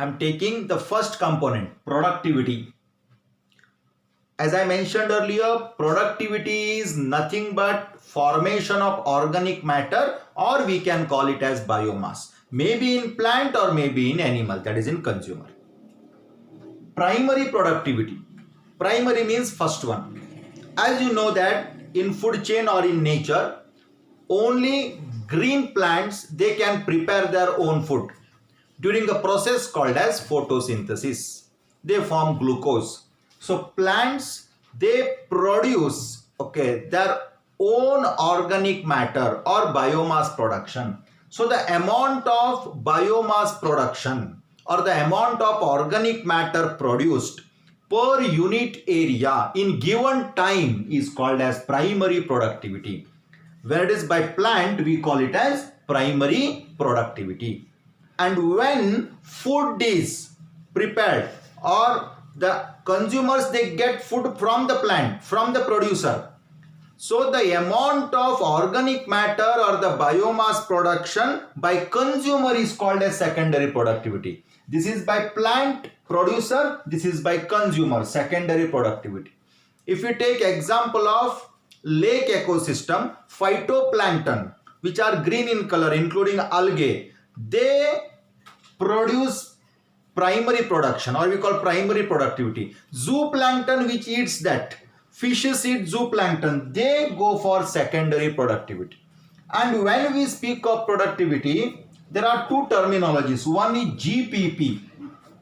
I'm taking the first component, productivity. As I mentioned earlier, productivity is nothing but formation of organic matter, or we can call it as biomass. Maybe in plant or maybe in animal, that is in consumer. Primary productivity. Primary means first one. As you know that in food chain or in nature, only green plants, they can prepare their own food during a process called as photosynthesis. They form glucose. So plants, they produce their own organic matter or biomass production. So the amount of biomass production or the amount of organic matter produced per unit area in given time is called as primary productivity. When it is by plant, we call it as primary productivity. And when food is prepared or the consumers, they get food from the plant, from the producer. So the amount of organic matter or the biomass production by consumer is called as secondary productivity. This is by plant producer, this is by consumer, secondary productivity. If you take example of lake ecosystem, phytoplankton, which are green in color, including algae, they produce primary production, or we call primary productivity. Zooplankton, which eats that, fishes eat zooplankton, they go for secondary productivity. And when we speak of productivity, there are two terminologies. One is GPP.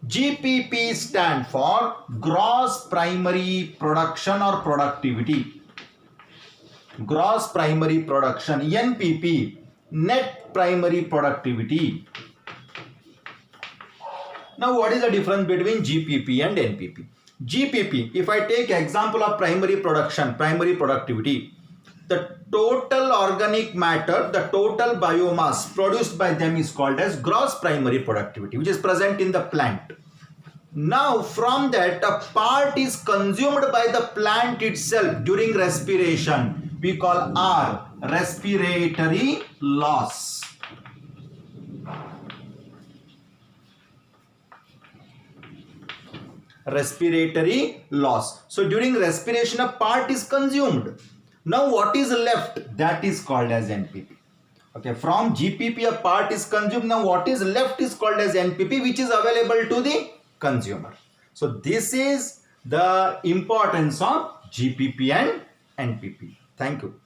GPP stands for gross primary production or productivity. Gross primary production. NPP, net primary productivity. Now, what is the difference between GPP and NPP? GPP, if I take example of primary production, primary productivity, the total organic matter, the total biomass produced by them is called as gross primary productivity, which is present in the plant. Now, from that, a part is consumed by the plant itself during respiration. We call R, respiratory loss. Respiratory loss. So during respiration, a part is consumed. Now what is left? That is called as NPP. Okay, from GPP a part is consumed. Now what is left is called as NPP, which is available to the consumer. So this is the importance of GPP and NPP. Thank you.